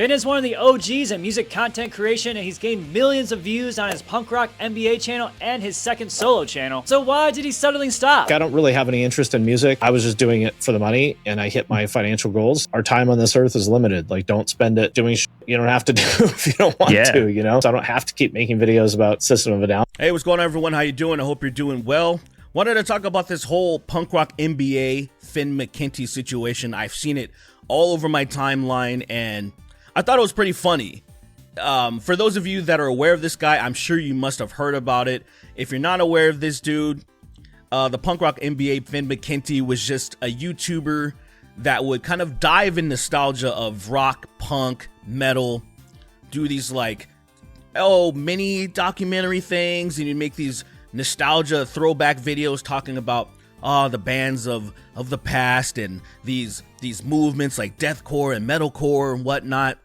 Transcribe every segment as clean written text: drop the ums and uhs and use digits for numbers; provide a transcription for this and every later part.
Ben is one of the OGs in music content creation, and he's gained millions of views on his punk rock NBA channel and his second solo channel. So why did he suddenly stop? I don't really have any interest in music. I was just doing it for the money, and I hit my financial goals. Our time on this earth is limited. Like, don't spend it doing shit you don't have to do if you don't want to, you know? So I don't have to keep making videos about System of a Down. Hey, what's going on, everyone? How you doing? I hope you're doing well. Wanted to talk about this whole punk rock NBA Finn McKenty situation. I've seen it all over my timeline, and I thought it was pretty funny. For those of you that are aware of this guy, I'm sure you must have heard about it. If you're not aware of this dude, the punk rock NBA Finn McKenty was just a YouTuber that would kind of dive in nostalgia of rock, punk, metal, do these like, mini documentary things, and you make these nostalgia throwback videos talking about the bands of the past and these movements like deathcore and metalcore and whatnot.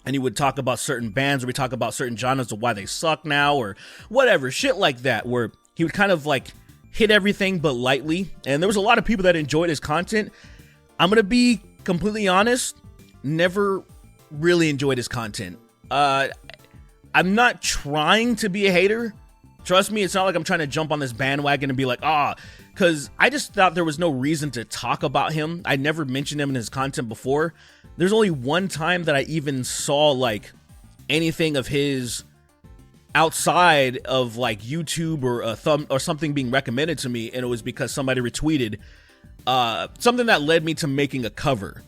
And he would talk about certain bands, or we talk about certain genres of why they suck now, or whatever, shit like that, where he would kind of like hit everything but lightly. And there was a lot of people that enjoyed his content. I'm gonna be completely honest, never really enjoyed his content. I'm not trying to be a hater. Trust me, it's not like I'm trying to jump on this bandwagon and be like, because I just thought there was no reason to talk about him. I never mentioned him in his content before. There's only one time that I even saw like anything of his outside of like YouTube or a thumb or something being recommended to me, and it was because somebody retweeted something that led me to making a cover.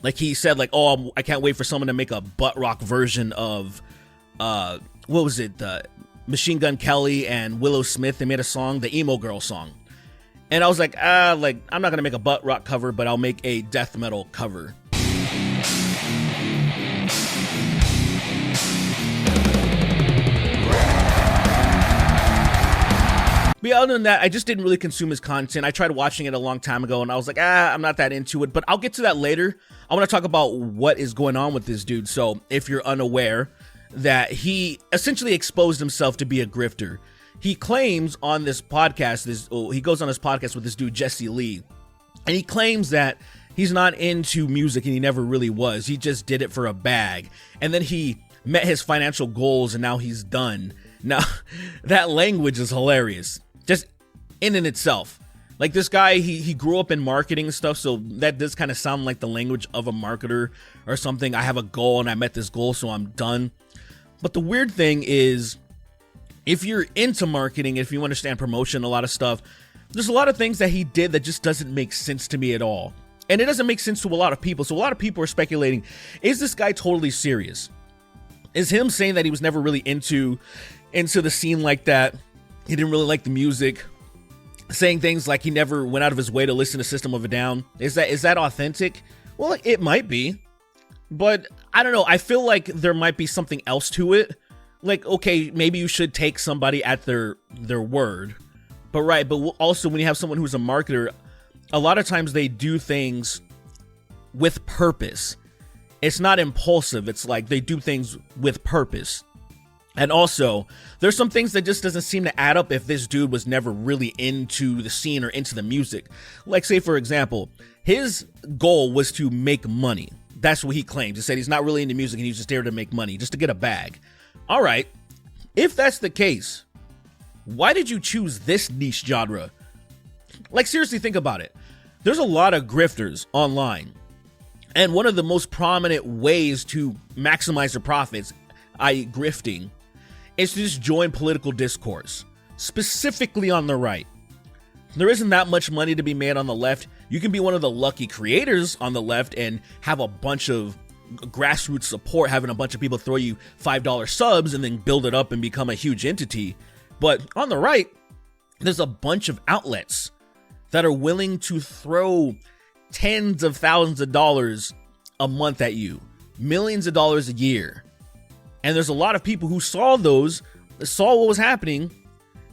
Like he said, like, I can't wait for someone to make a butt rock version of what was it? Machine Gun Kelly and Willow Smith. They made a song, the Emo Girl song. And I was like, I'm not gonna make a butt rock cover, but I'll make a death metal cover. But other than that, I just didn't really consume his content. I tried watching it a long time ago, and I was like, I'm not that into it. But I'll get to that later. I want to talk about what is going on with this dude. So if you're unaware, that he essentially exposed himself to be a grifter. He claims on this podcast, he goes on this podcast with this dude, Jesse Lee, and he claims that he's not into music and he never really was. He just did it for a bag. And then he met his financial goals and now he's done. Now, that language is hilarious, just in and itself. Like this guy, he grew up in marketing and stuff, so that does kind of sound like the language of a marketer or something. I have a goal and I met this goal, so I'm done. But the weird thing is, if you're into marketing, if you understand promotion, a lot of stuff, there's a lot of things that he did that just doesn't make sense to me at all. And it doesn't make sense to a lot of people. So a lot of people are speculating, is this guy totally serious? Is him saying that he was never really into the scene like that? He didn't really like the music, saying things like he never went out of his way to listen to System of a Down. Is that authentic? Well, it might be. But I don't know. I feel like there might be something else to it. Like, okay, maybe you should take somebody at their word. But also when you have someone who's a marketer, a lot of times they do things with purpose. It's not impulsive. It's like they do things with purpose. And also, there's some things that just doesn't seem to add up if this dude was never really into the scene or into the music. Like, say, for example, his goal was to make money. That's what he claims. He said he's not really into music and he's just there to make money, just to get a bag. All right. If that's the case, why did you choose this niche genre? Like, seriously, think about it. There's a lot of grifters online. And one of the most prominent ways to maximize their profits, i.e. grifting, is to just join political discourse, specifically on the right. There isn't that much money to be made on the left. You can be one of the lucky creators on the left and have a bunch of grassroots support, having a bunch of people throw you $5 subs and then build it up and become a huge entity. But on the right, there's a bunch of outlets that are willing to throw tens of thousands of dollars a month at you, millions of dollars a year. And there's a lot of people who saw what was happening,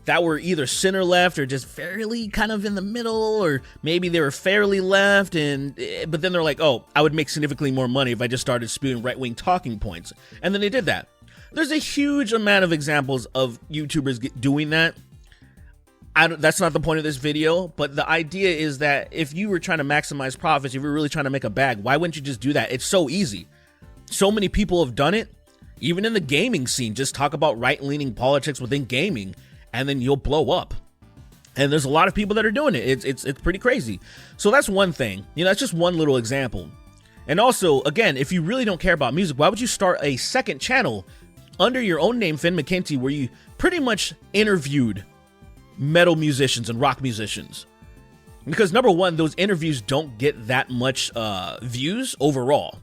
that were either center left or just fairly kind of in the middle, or maybe they were fairly left, but then they're like, I would make significantly more money if I just started spewing right-wing talking points. And then they did that. There's a huge amount of examples of YouTubers doing that. That's not the point of this video, but the idea is that if you were trying to maximize profits, if you were really trying to make a bag, why wouldn't you just do that? It's so easy. So many people have done it, even in the gaming scene. Just talk about right-leaning politics within gaming, and then you'll blow up. And there's a lot of people that are doing it. It's pretty crazy. So that's one thing. That's just one little example. And also, again, if you really don't care about music, why would you start a second channel under your own name, Finn McKenty, where you pretty much interviewed metal musicians and rock musicians? Because number one, those interviews don't get that much views overall.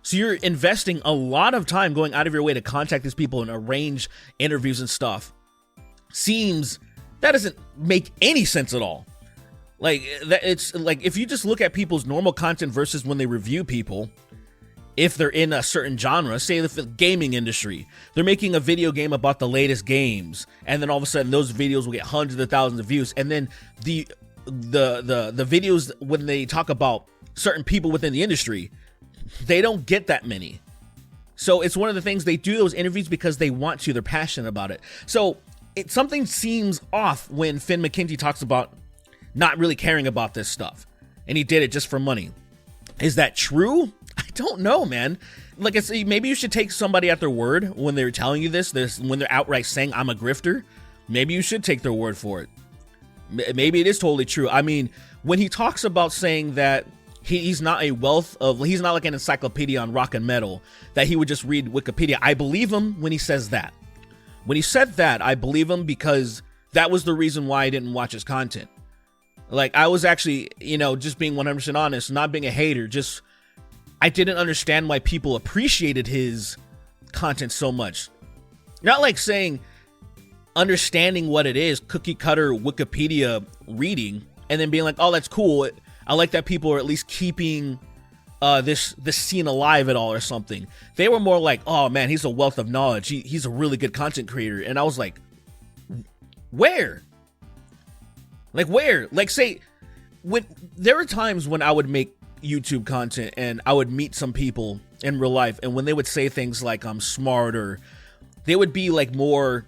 So you're investing a lot of time going out of your way to contact these people and arrange interviews and stuff. That doesn't make any sense at all. Like, that, it's like, if you just look at people's normal content versus when they review people, if they're in a certain genre, say the gaming industry, they're making a video game about the latest games, and then all of a sudden those videos will get hundreds of thousands of views, and then the videos when they talk about certain people within the industry, they don't get that many. So it's one of the things, they do those interviews because they want to, they're passionate about it. So something seems off when Finn McKenty talks about not really caring about this stuff, and he did it just for money. Is that true? I don't know, man. Like I say, maybe you should take somebody at their word when they're telling you this, when they're outright saying I'm a grifter. Maybe you should take their word for it. Maybe it is totally true. I mean, when he talks about saying that he's not he's not like an encyclopedia on rock and metal, that he would just read Wikipedia, I believe him when he says that. When he said that, I believe him, because that was the reason why I didn't watch his content. Like, I was actually, just being 100% honest, not being a hater, just, I didn't understand why people appreciated his content so much. Not like saying, understanding what it is, cookie cutter Wikipedia reading, and then being like, oh, that's cool. I like that people are at least keeping this scene alive at all or something. They were more like, oh man, he's a wealth of knowledge. He's a really good content creator. And I was like, where? Like, where? Like, say, when there were times when I would make YouTube content and I would meet some people in real life, and when they would say things like I'm smart, or they would be like more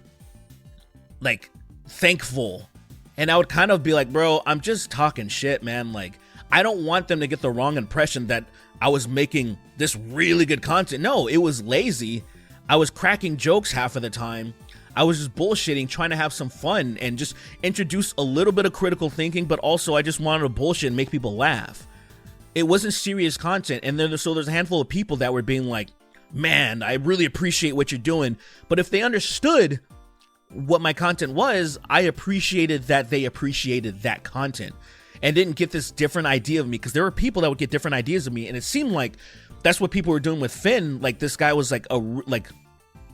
like thankful, and I would kind of be like, bro, I'm just talking shit, man. Like, I don't want them to get the wrong impression that I was making this really good content. No, it was lazy. I was cracking jokes half of the time. I was just bullshitting, trying to have some fun and just introduce a little bit of critical thinking, but also I just wanted to bullshit and make people laugh. It wasn't serious content. And then so there's a handful of people that were being like, man, I really appreciate what you're doing. But if they understood what my content was, I appreciated that they appreciated that content and didn't get this different idea of me, because there were people that would get different ideas of me, and it seemed like that's what people were doing with Finn. Like, this guy was like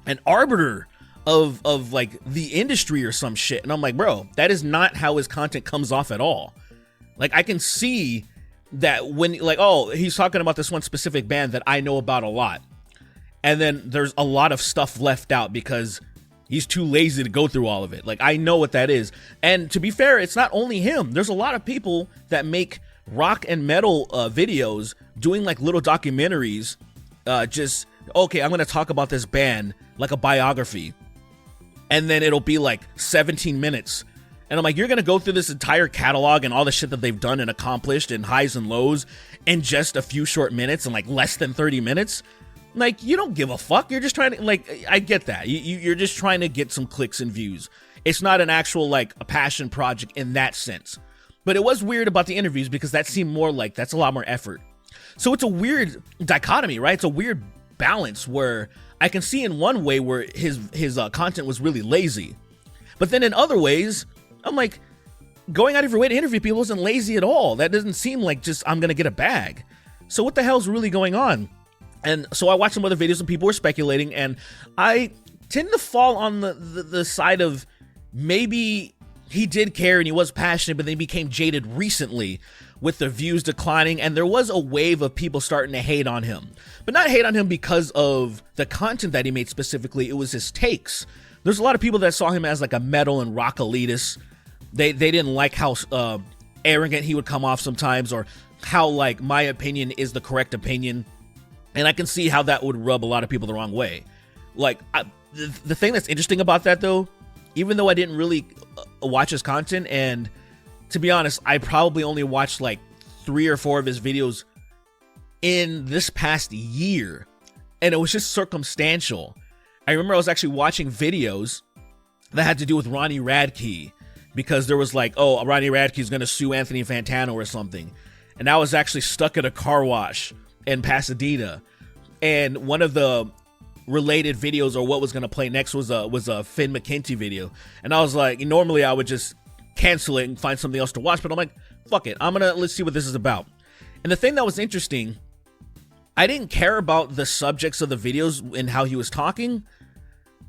an arbiter of like the industry or some shit, and I'm like, bro, that is not how his content comes off at all. Like, I can see that when, like, oh, he's talking about this one specific band that I know about a lot, and then there's a lot of stuff left out because he's too lazy to go through all of it. Like, I know what that is. And to be fair, it's not only him. There's a lot of people that make rock and metal videos, doing like little documentaries, just, okay, I'm going to talk about this band like a biography. And then it'll be like 17 minutes. And I'm like, you're going to go through this entire catalog and all the shit that they've done and accomplished and highs and lows in just a few short minutes, and like less than 30 minutes? Like, you don't give a fuck. You're just trying to, like, I get that. You're just trying to get some clicks and views. It's not an actual, like, a passion project in that sense. But it was weird about the interviews, because that seemed more like that's a lot more effort. So it's a weird dichotomy, right? It's a weird balance where I can see in one way where his content was really lazy. But then in other ways, I'm like, going out of your way to interview people isn't lazy at all. That doesn't seem like just, I'm going to get a bag. So what the hell's really going on? And so I watched some other videos and people were speculating, and I tend to fall on the side of maybe he did care and he was passionate, but then he became jaded recently with the views declining, and there was a wave of people starting to hate on him. But not hate on him because of the content that he made specifically, it was his takes. There's a lot of people that saw him as like a metal and rock elitist. They didn't like how arrogant he would come off sometimes, or how like my opinion is the correct opinion. And I can see how that would rub a lot of people the wrong way. Like, the thing that's interesting about that, though, even though I didn't really watch his content, and to be honest, I probably only watched like 3 or 4 of his videos in this past year. and it was just circumstantial. I remember I was actually watching videos that had to do with Ronnie Radke, because there was like, oh, Ronnie Radke is going to sue Anthony Fantano or something. And I was actually stuck at a car wash in Pasadena. And one of the related videos, or what was going to play next, was a Finn McKenty video. And I was like, normally I would just cancel it and find something else to watch, but I'm like, fuck it. Let's see what this is about. And the thing that was interesting, I didn't care about the subjects of the videos and how he was talking,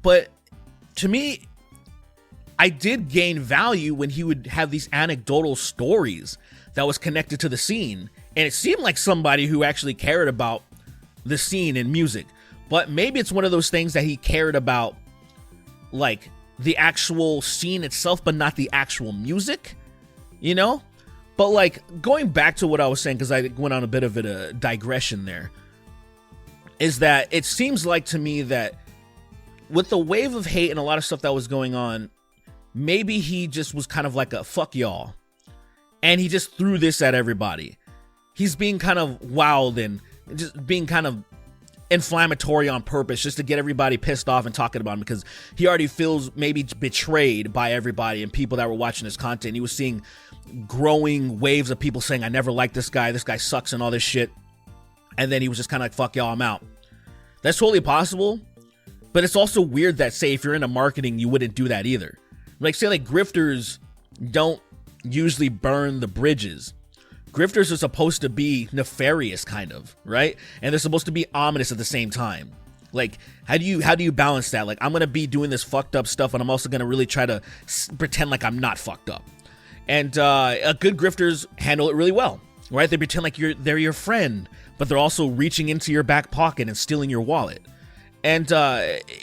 but to me, I did gain value when he would have these anecdotal stories that was connected to the scene. And it seemed like somebody who actually cared about the scene and music. But maybe it's one of those things that he cared about, like the actual scene itself, but not the actual music, you know? But like, going back to what I was saying, because I went on a bit of a digression there, is that it seems like to me that with the wave of hate and a lot of stuff that was going on, maybe he just was kind of like a fuck y'all, and he just threw this at everybody. He's being kind of wild and just being kind of inflammatory on purpose, just to get everybody pissed off and talking about him, because he already feels maybe betrayed by everybody and people that were watching his content. He was seeing growing waves of people saying, I never liked this guy sucks and all this shit. And then he was just kind of like, fuck y'all, I'm out. That's totally possible, but it's also weird that, say, if you're into marketing, you wouldn't do that either. Like, say, like, grifters don't usually burn the bridges. Grifters are supposed to be nefarious, kind of, right? And they're supposed to be ominous at the same time. Like, how do you balance that? Like, I'm going to be doing this fucked up stuff, and I'm also going to really try to pretend like I'm not fucked up. And good grifters handle it really well, right? They pretend like they're your friend, but they're also reaching into your back pocket and stealing your wallet. And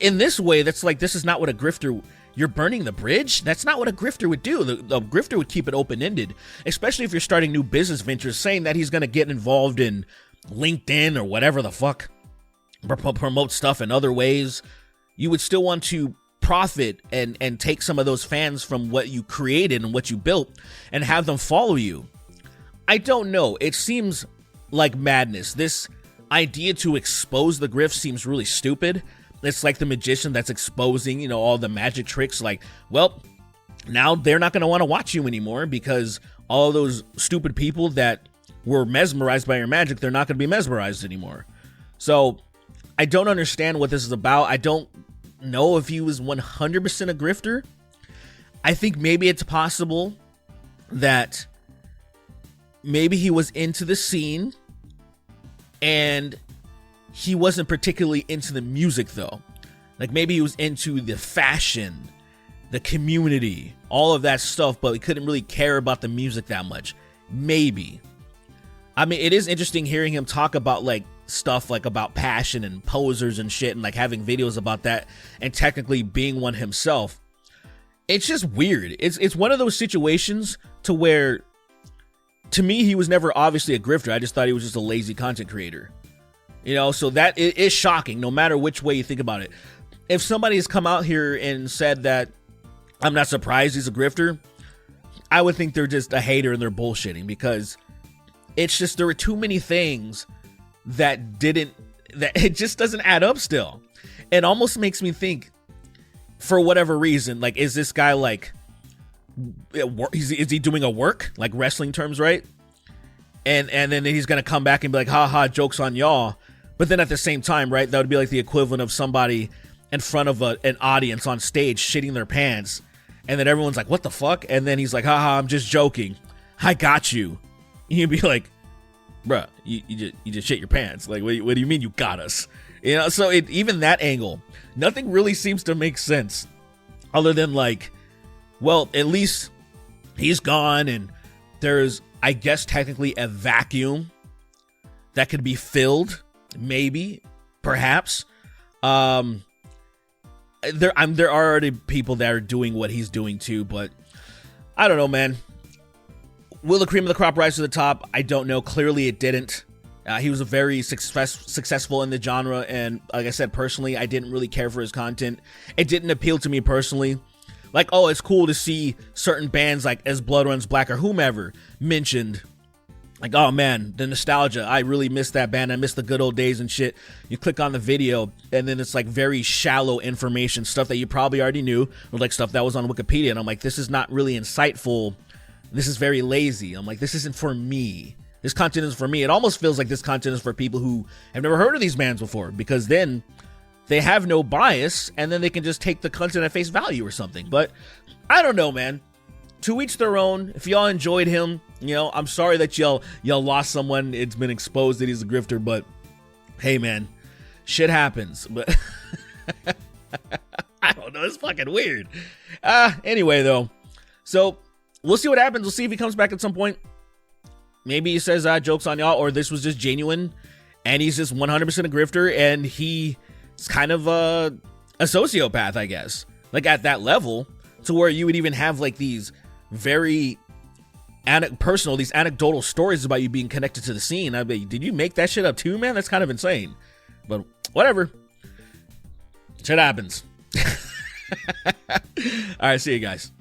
in this way, that's like, this is not what a grifter... You're burning the bridge? That's not what a grifter would do. The grifter would keep it open-ended, especially if you're starting new business ventures, saying that he's going to get involved in LinkedIn or whatever the fuck, promote stuff in other ways. You would still want to profit and take some of those fans from what you created and what you built and have them follow you. I don't know. It seems like madness. This idea to expose the grift seems really stupid. It's like the magician that's exposing, you know, all the magic tricks. Like, well, now they're not going to want to watch you anymore, because all those stupid people that were mesmerized by your magic, they're not going to be mesmerized anymore. So I don't understand what this is about. I don't know if he was 100% a grifter. I think maybe it's possible that maybe he was into the scene and he wasn't particularly into the music, though. Like, maybe he was into the fashion, the community, all of that stuff, but he couldn't really care about the music that much. Maybe. I mean, it is interesting hearing him talk about, like, stuff like about passion and posers and shit, and like having videos about that, and technically being one himself. It's just weird. It's one of those situations to where, to me, he was never obviously a grifter. I just thought he was just a lazy content creator. You know, so that it is shocking, no matter which way you think about it. If somebody has come out here and said that, I'm not surprised he's a grifter, I would think they're just a hater and they're bullshitting, because it's just, there were too many things that it just doesn't add up still. It almost makes me think, for whatever reason, like, is this guy like, is he doing a work, like wrestling terms, right? And then he's going to come back and be like, haha, joke's on y'all. But then at the same time, right, that would be like the equivalent of somebody in front of an audience on stage shitting their pants. And then everyone's like, what the fuck? And then he's like, haha, I'm just joking. I got you. And you'd be like, bruh, you just shit your pants. Like, what do you mean you got us? You know, so even that angle, nothing really seems to make sense. Other than like, well, at least he's gone and there's, I guess, technically a vacuum that could be filled. Maybe, perhaps. There are already people that are doing what he's doing too, but I don't know, man. Will the cream of the crop rise to the top? I don't know. Clearly, it didn't. He was a very successful in the genre, and like I said, personally, I didn't really care for his content. It didn't appeal to me personally. Like, oh, it's cool to see certain bands like As Blood Runs Black or whomever mentioned Like, oh man, the nostalgia. I really miss that band. I miss the good old days and shit. You click on the video, and then it's like very shallow information, stuff that you probably already knew, or like stuff that was on Wikipedia. And I'm like, this is not really insightful. This is very lazy. I'm like, this isn't for me. This content is for me. It almost feels like this content is for people who have never heard of these bands before, because then they have no bias, and then they can just take the content at face value or something. But I don't know, man. To each their own. If y'all enjoyed him, I'm sorry that y'all lost someone. It's been exposed that he's a grifter, but hey, man, shit happens. But I don't know. It's fucking weird. Anyway, though, so we'll see what happens. We'll see if he comes back at some point. Maybe he says jokes on y'all, or this was just genuine, and he's just 100% a grifter, and he's kind of a sociopath, I guess. Like at that level, to where you would even have like these very personal, these anecdotal stories about you being connected to the scene. I mean, did you make that shit up too, man? That's kind of insane. But whatever. Shit happens. All right, see you guys.